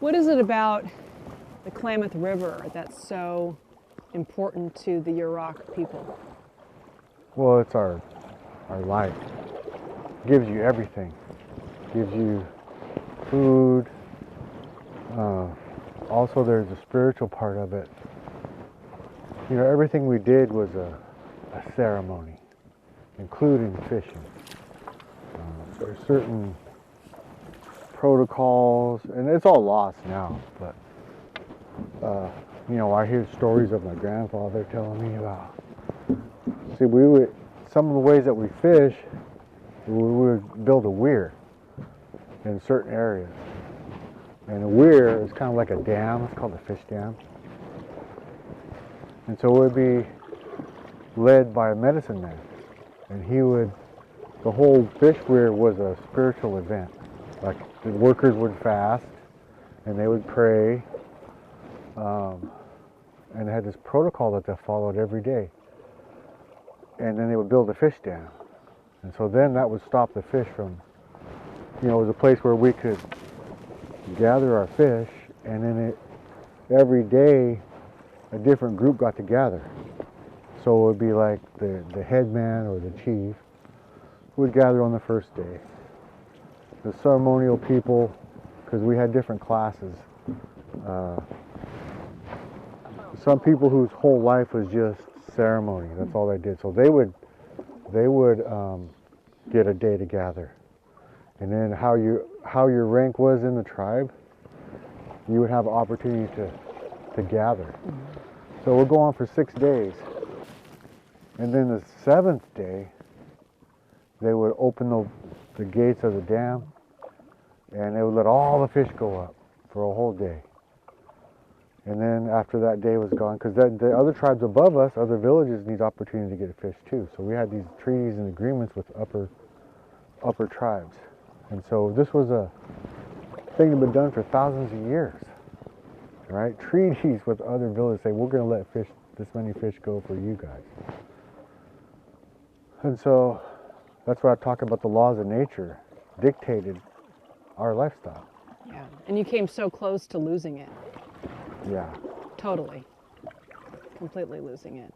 What is it about the Klamath River that's so important to the Yurok people? Well, it's our life. Gives you everything. Gives you food. Also, there's a spiritual part of it. You know, everything we did was a ceremony, including fishing. There's certain protocols, and it's all lost now, but you know, I hear stories of my grandfather telling me about. See, some of the ways that we fish, we would build a weir in certain areas. And a weir is kind of like a dam. It's called a fish dam. And so it would be led by a medicine man. And the whole fish weir was a spiritual event. Like the workers would fast and they would pray. And they had this protocol that they followed every day. And then they would build a fish dam. And so then that would stop the fish from, you know, it was a place where we could gather our fish, and then every day a different group got to gather. So it would be like the head man or the chief would gather on the first day. The ceremonial people, because we had different classes. Some people whose whole life was just ceremony. That's all they did. So they would get a day to gather. And then how your rank was in the tribe, you would have opportunity to gather. So we'll go on for 6 days. And then the 7th day, they would open the gates of the dam, and they would let all the fish go up for a whole day. And then after that day was gone, because the other tribes above us, other villages, need opportunity to get fish too. So we had these treaties and agreements with upper tribes. And so this was a thing that had been done for thousands of years, right? Treaties with other villages say, we're going to let this many fish go for you guys. And so that's why I talk about the laws of nature dictated our lifestyle. Yeah, and you came so close to losing it. Yeah. Totally. Completely losing it.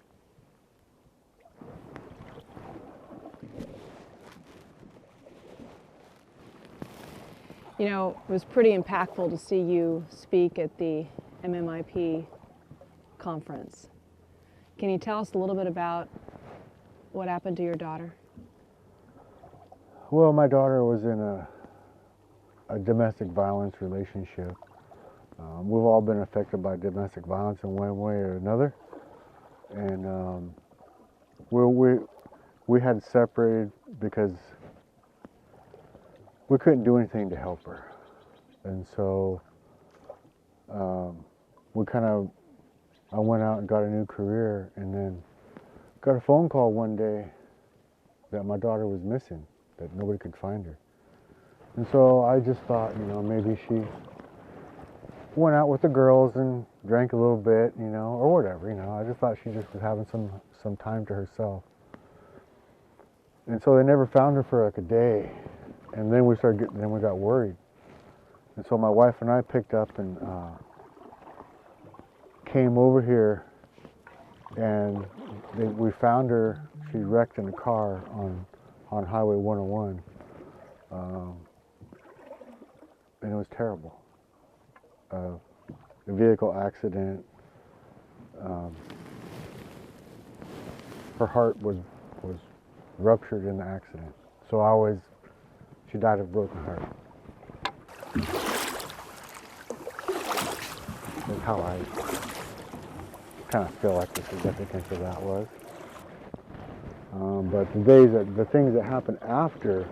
You know, it was pretty impactful to see you speak at the MMIP conference. Can you tell us a little bit about what happened to your daughter? Well, my daughter was in a domestic violence relationship. We've all been affected by domestic violence in one way or another. And we had separated because we couldn't do anything to help her. And so I went out and got a new career, and then got a phone call one day that my daughter was missing, that nobody could find her. And so I just thought, you know, maybe she went out with the girls and drank a little bit, you know, or whatever, you know. I just thought she just was having some time to herself. And so they never found her for like a day. And then we got worried. And so my wife and I picked up and came over here, and we found her. She wrecked in a car on Highway 101. And it was terrible. A vehicle accident. Her heart was ruptured in the accident. So she died of a broken heart. That's how I kind of feel like the significance of that was. But the things that happened after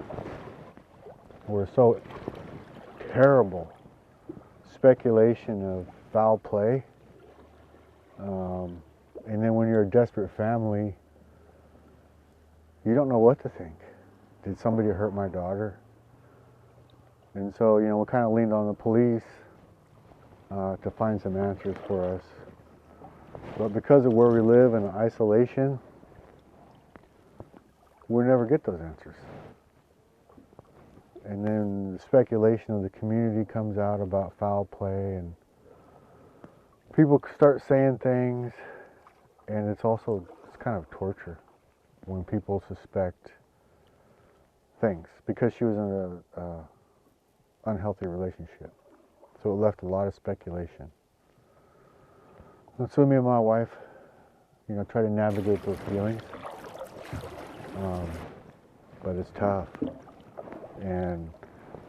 were so terrible. Speculation of foul play. And then when you're a desperate family, you don't know what to think. Did somebody hurt my daughter? And so, you know, we kind of leaned on the police to find some answers for us. But because of where we live in isolation, we'll never get those answers. And then the speculation of the community comes out about foul play, and people start saying things, and it's kind of torture when people suspect things because she was in a unhealthy relationship. So it left a lot of speculation. And so me and my wife, try to navigate those feelings. But it's tough. And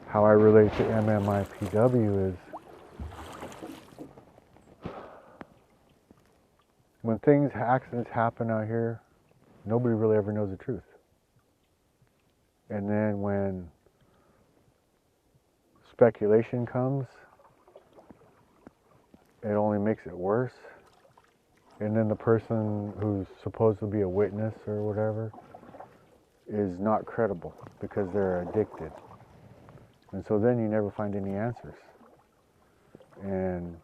how I relate to MMIPW is when accidents happen out here, nobody really ever knows the truth. And then when speculation comes, it only makes it worse. And then the person who's supposed to be a witness or whatever is not credible because they're addicted. And so then you never find any answers. And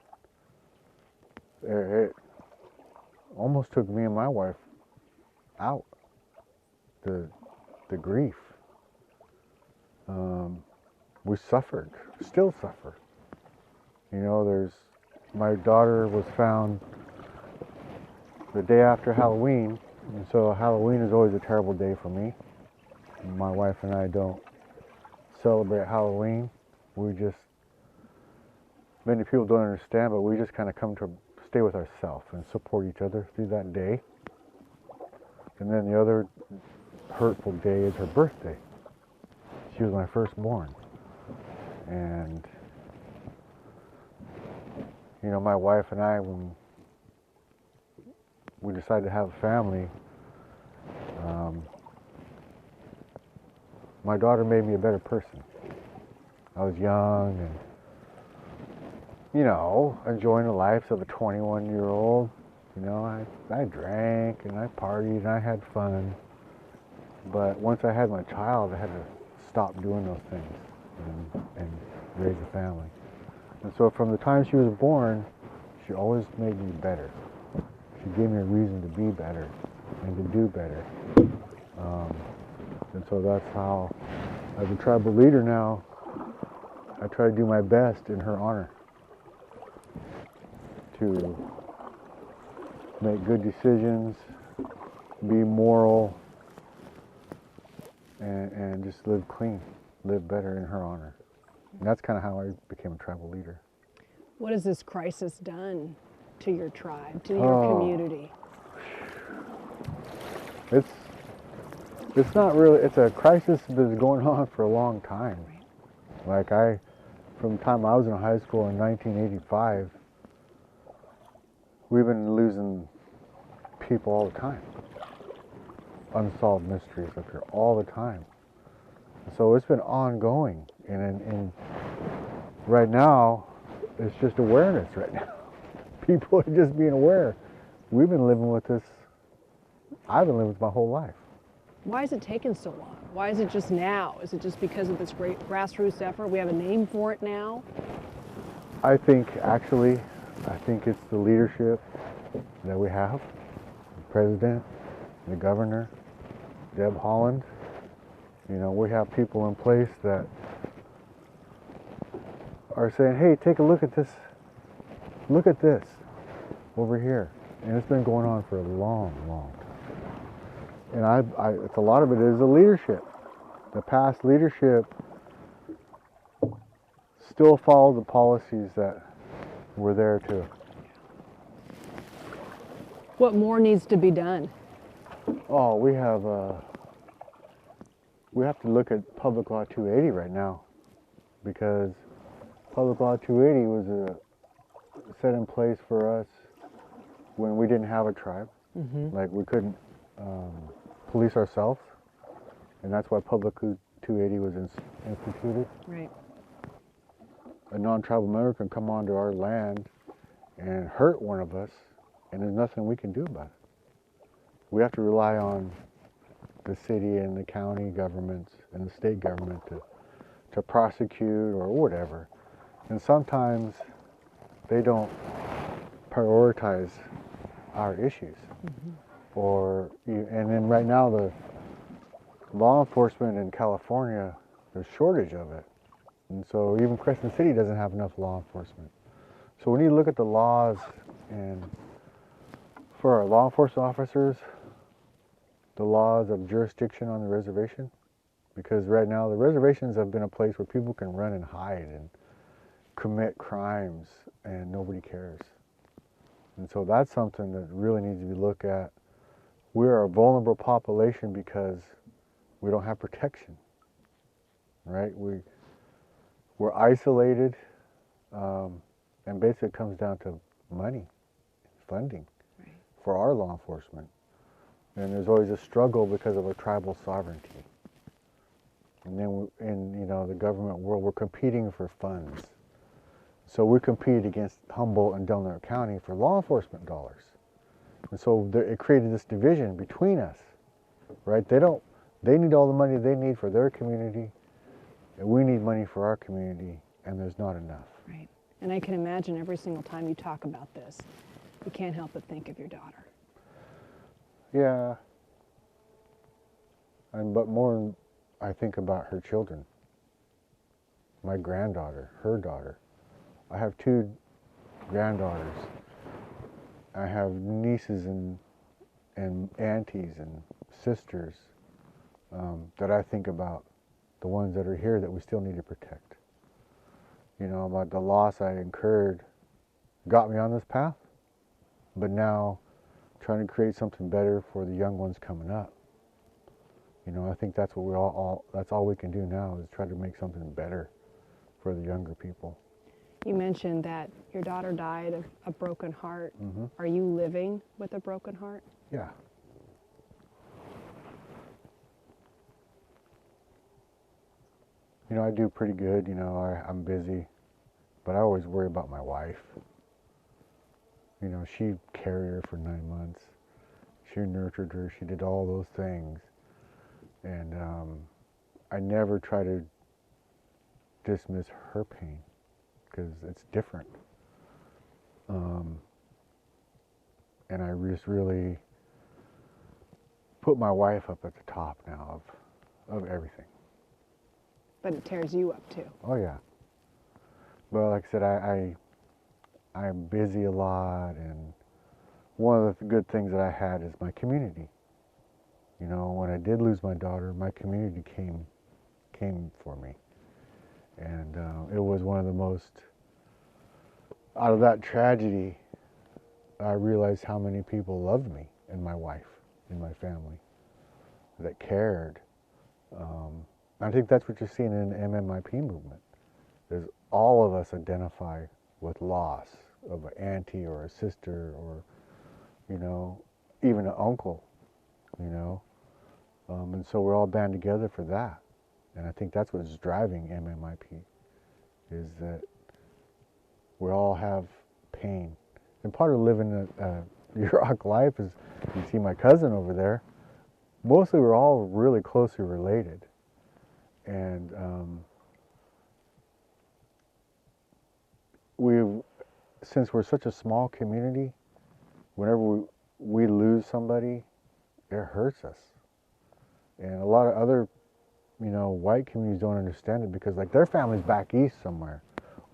it almost took me and my wife out. The grief. We suffered, still suffer. My daughter was found the day after Halloween, and so Halloween is always a terrible day for me. My wife and I don't celebrate Halloween. Many people don't understand, but we just kind of come to stay with ourselves and support each other through that day. And then the other hurtful day is her birthday. She was my firstborn. And, my wife and I, when we decided to have a family, my daughter made me a better person. I was young and, enjoying the life of a 21-year-old. I drank and I partied and I had fun. But once I had my child, I had to stop doing those things and raise a family. And so from the time she was born, she always made me better. She gave me a reason to be better and to do better. And so that's how, as a tribal leader now, I try to do my best in her honor to make good decisions, be moral, and just live clean, live better in her honor. And that's kind of how I became a tribal leader. What has this crisis done to your tribe, to your community? It's not really, it's a crisis that's been going on for a long time. Like from the time I was in high school in 1985, we've been losing people all the time. Unsolved mysteries up here all the time. So it's been ongoing. And right now, it's just awareness right now. People are just being aware. We've been living with this. I've been living with my whole life. Why is it taking so long? Why is it just now? Is it just because of this great grassroots effort? We have a name for it now? I think it's the leadership that we have. The president, the governor, Deb Haaland. We have people in place that are saying, hey, take a look at this. Look at this over here. And it's been going on for a long, long time. And it's a lot of it is the leadership. The past leadership still follow the policies that were there too. What more needs to be done? Oh, we have to look at Public Law 280 right now, because Public Law 280 was set in place for us when we didn't have a tribe. Mm-hmm. Like we couldn't police ourselves, and that's why Public 280 was instituted. Right. A non-tribal member can come onto our land and hurt one of us, and there's nothing we can do about it. We have to rely on the city and the county governments and the state government to prosecute or whatever. And sometimes they don't prioritize our issues. Mm-hmm. And then right now the law enforcement in California, there's shortage of it. And so even Crescent City doesn't have enough law enforcement. So we need to look at the laws, and for our law enforcement officers, the laws of jurisdiction on the reservation, because right now the reservations have been a place where people can run and hide and commit crimes and nobody cares. And so that's something that really needs to be looked at. We're a vulnerable population because we don't have protection, right? We're isolated, and basically it comes down to money, funding for our law enforcement. And there's always a struggle because of our tribal sovereignty. And then in the government world, we're competing for funds. So we compete against Humboldt and Delaware County for law enforcement dollars. And so it created this division between us, right? They need all the money they need for their community, and we need money for our community, and there's not enough. Right. And I can imagine every single time you talk about this, you can't help but think of your daughter. Yeah. But more, I think about her children. My granddaughter, her daughter. I have 2 granddaughters. I have nieces and aunties and sisters that I think about, the ones that are here that we still need to protect. About the loss I incurred got me on this path, but now trying to create something better for the young ones coming up. I think that's what that's all we can do now, is try to make something better for the younger people. You mentioned that your daughter died of a broken heart. Mm-hmm. Are you living with a broken heart? Yeah. I do pretty good. I'm busy, but I always worry about my wife. She carried her for 9 months. She nurtured her. She did all those things. And I never try to dismiss her pain, because it's different. And I just really put my wife up at the top now of everything. But it tears you up too. Oh yeah. But like I said, I'm busy a lot, and one of the good things that I had is my community. When I did lose my daughter, my community came for me. And it was one of the most, out of that tragedy, I realized how many people loved me and my wife and my family, that cared. I think that's what you're seeing in the MMIP movement. Is all of us identify with loss of an auntie or a sister, or even an uncle, and so we're all band together for that. And I think that's what's driving MMIP, is that we all have pain. And part of living a Yurok life is, you see my cousin over there, mostly we're all really closely related. And since we're such a small community, whenever we lose somebody, it hurts us. And a lot of other white communities don't understand it, because like their family's back east somewhere,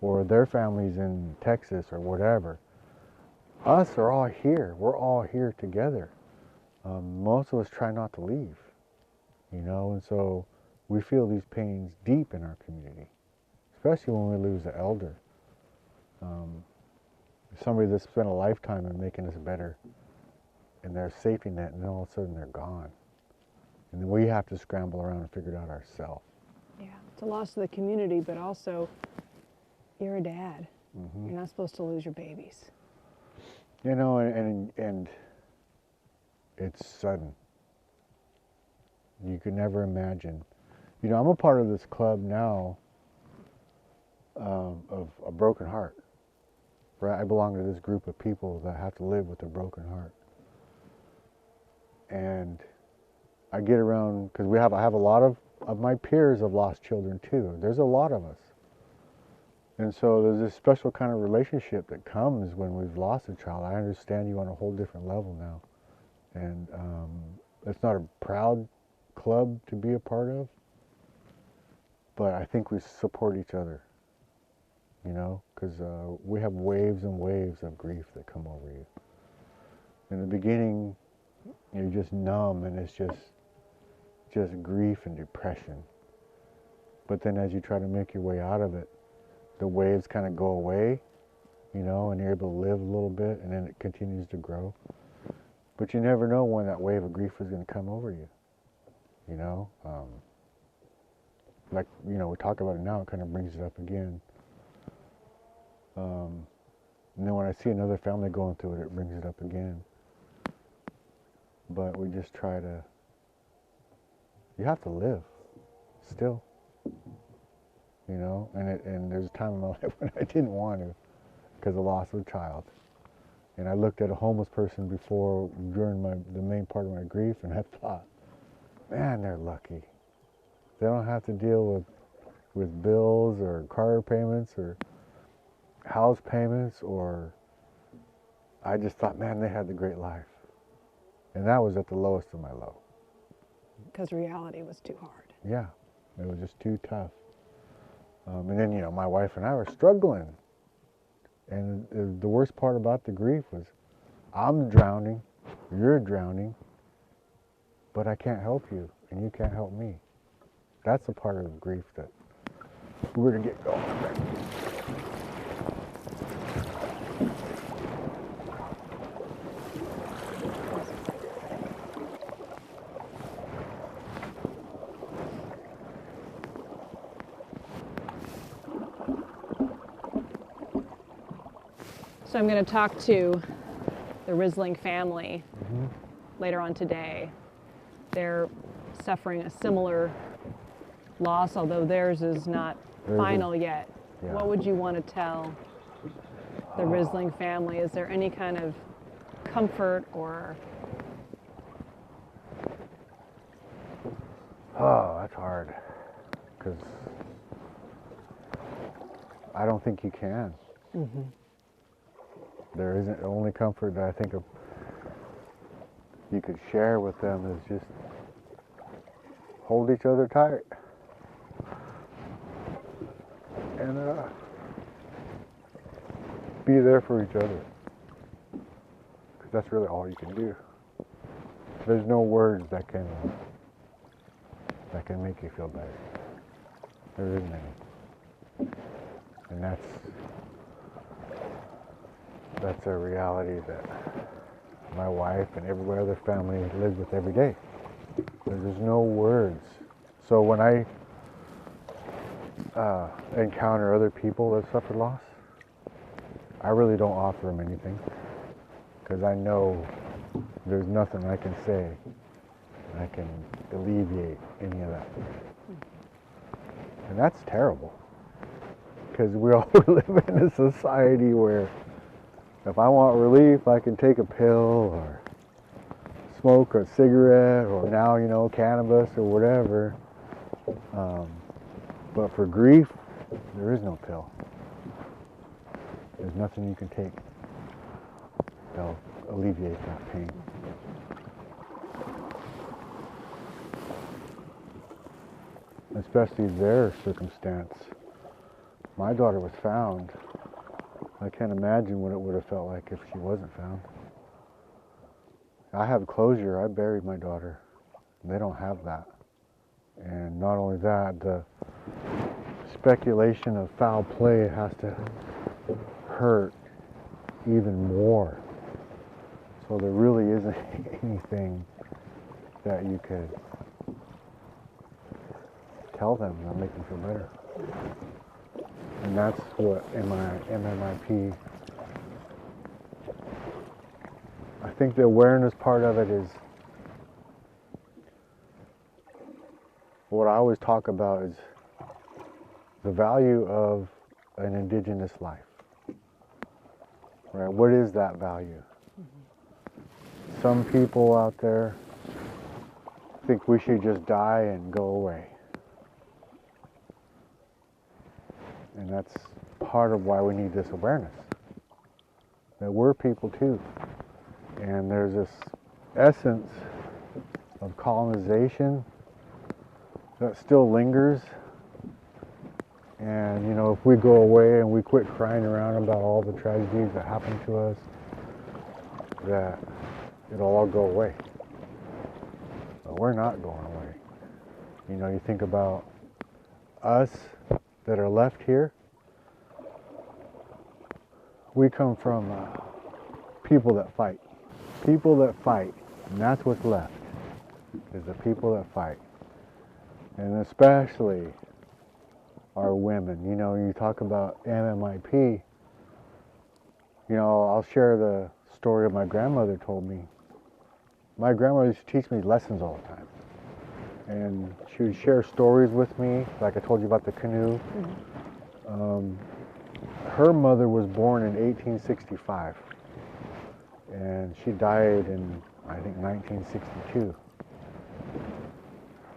or their family's in Texas or whatever. Us are all here. We're all here together. Most of us try not to leave, and so we feel these pains deep in our community, especially when we lose an elder. Somebody that spent a lifetime in making us better, and their safety net, and then all of a sudden they're gone. And then we have to scramble around and figure it out ourselves. Yeah, it's a loss to the community, but also you're a dad. Mm-hmm. You're not supposed to lose your babies. And it's sudden. You could never imagine. I'm a part of this club now of a broken heart. Right? I belong to this group of people that have to live with a broken heart. And I get around, because I have a lot of my peers have lost children too. There's a lot of us. And so there's this special kind of relationship that comes when we've lost a child. I understand you on a whole different level now. And it's not a proud club to be a part of, but I think we support each other, you know, because we have waves and waves of grief that come over you. In the beginning, you're just numb, and it's just grief and depression. But then as you try to make your way out of it, the waves kind of go away, you know, and you're able to live a little bit, and then it continues to grow. But you never know when that wave of grief is going to come over you, you know. Like, you know, we talk about it now, it kind of brings it up again. And then when I see another family going through it, it brings it up again. But we just try to, you have to live still, you know. And there's a time in my life when I didn't want to, because I lost a child. And I looked at a homeless person before, during the main part of my grief, and I thought, man, they're lucky. They don't have to deal with bills or car payments or house payments, or I just thought, man, they had the great life. And that was at the lowest of my low. Because reality was too hard. Yeah, it was just too tough. And then, you know, my wife and I were struggling. And the worst part about the grief was, I'm drowning, you're drowning, but I can't help you, and you can't help me. That's a part of grief that we're going to get going. So I'm going to talk to the Risling family later on today. They're suffering a similar loss, although theirs is not final yet. Yeah. What would you want to tell the Risling family? Is there any kind of comfort or... Oh, that's hard, because I don't think you can. There isn't. The only comfort that I think of you could share with them is just hold each other tight and be there for each other, because that's really all you can do. There's no words that can make you feel better. There isn't any, and that's a reality that my wife and every other family lives with every day. There's no words. So when I encounter other people that suffer loss, I really don't offer them anything, because I know there's nothing I can say that can alleviate any of that. And that's terrible, because we all live in a society where if I want relief, I can take a pill or smoke a cigarette, or now, you know, cannabis or whatever. But for grief, there is no pill. There's nothing you can take that'll alleviate that pain. Especially their circumstance. My daughter was found. I can't imagine what it would have felt like if she wasn't found. I have closure. I buried my daughter. They don't have that. And not only that, the speculation of foul play has to hurt even more. So there really isn't anything that you could tell them that'll make them feel better. And that's what MMIP, I think the awareness part of it is, what I always talk about is the value of an indigenous life. Right? What is that value? Some people out there think we should just die and go away. And that's part of why we need this awareness, that we're people too. And there's this essence of colonization that still lingers And, you know, if we go away and we quit crying around about all the tragedies that happen to us, that it'll all go away. But we're not going away. You know, you think about us that are left here. We come from people that fight. People that fight. And that's what's left, is the people that fight. And especially our women. You know, you talk about MMIP. You know, I'll share the story my grandmother told me. My grandmother used to teach me lessons all the time. And she would share stories with me, like I told you about the canoe. Her mother was born in 1865. And she died in, I think, 1962.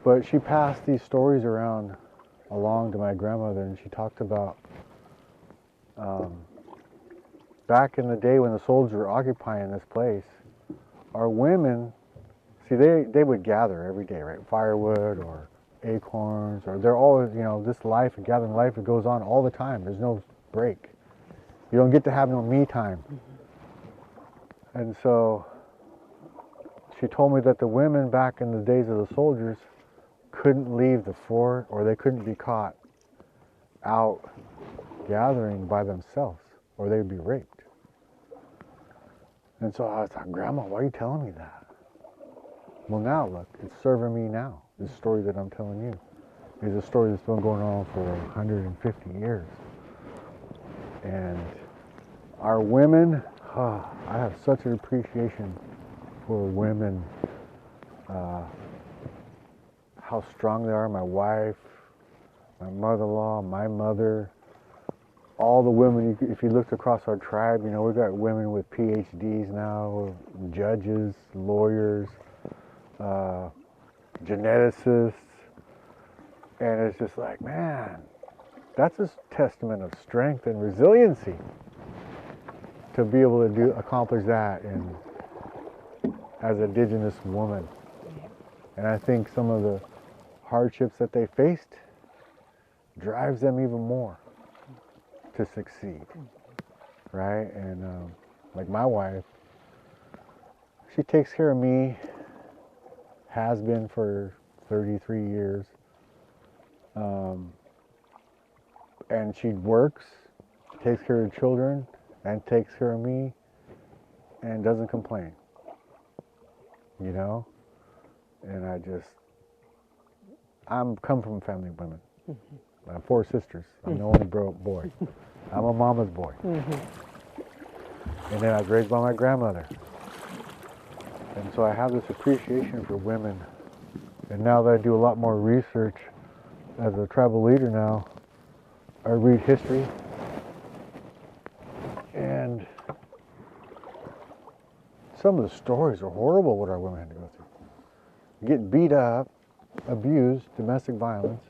But she passed these stories along to my grandmother, and she talked about back in the day when the soldiers were occupying this place, our women, see, they would gather every day, right? Firewood or acorns, or they're always, you know, this life, gathering life, it goes on all the time. There's no break. You don't get to have no me time. And so she told me that the women back in the days of the soldiers couldn't leave the fort, or they couldn't be caught out gathering by themselves, or they'd be raped. And so I was like, Grandma, why are you telling me that? Well, now look, it's serving me now. This story that I'm telling you is a story that's been going on for 150 years. And our women, I have such an appreciation for women, how strong they are. My wife, my mother-in-law, my mother, all the women. If you looked across our tribe, you know, we've got women with PhDs now, judges, lawyers, geneticists, and it's just like, man, that's a testament of strength and resiliency to be able to accomplish that as an indigenous woman. And I think some of the hardships that they faced drives them even more to succeed, right? And like my wife, she takes care of me, has been for 33 years, and she works, takes care of the children, and takes care of me, and doesn't complain, you know? And I'm come from a family of women. I have 4 sisters. I'm the only boy. I'm a mama's boy. And then I was raised by my grandmother. And so I have this appreciation for women. And now that I do a lot more research as a tribal leader now, I read history. And some of the stories are horrible what our women had to go through. Get beat up, abused, domestic violence,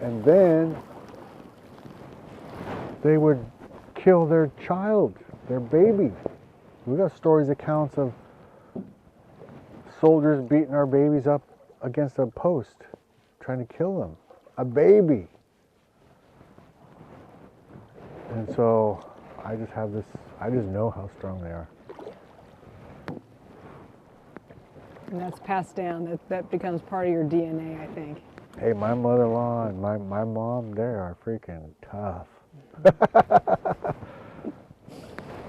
and then they would kill their child, their baby. We got stories, accounts of soldiers beating our babies up against a post, trying to kill them. A baby. And so I just know how strong they are. And that's passed down. That becomes part of your DNA, I think. Hey, my mother-in-law and my mom, they are freaking tough.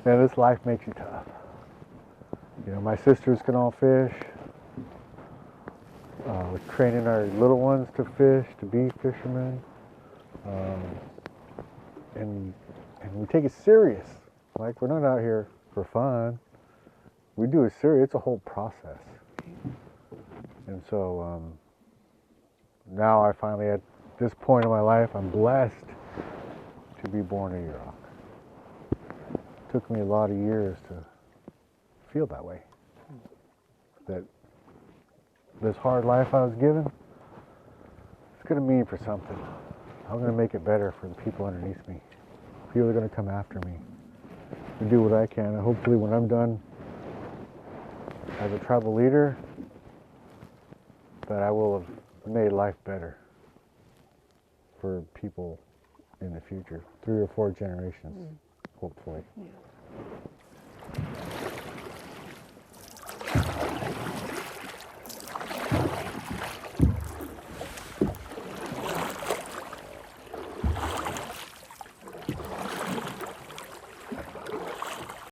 And this life makes you tough. You know, my sisters can all fish. We're training our little ones to fish, to be fishermen. And we take it serious. Like, we're not out here for fun. We do it serious. It's a whole process. And so now I finally, at this point in my life, I'm blessed to be born a Yurok. It took me a lot of years to feel that way. That this hard life I was given, it's going to mean for something. I'm going to make it better for the people underneath me. People are going to come after me. To do what I can. And hopefully when I'm done as a tribal leader, that I will have made life better for people in the future, 3 or 4 generations, hopefully. Yeah.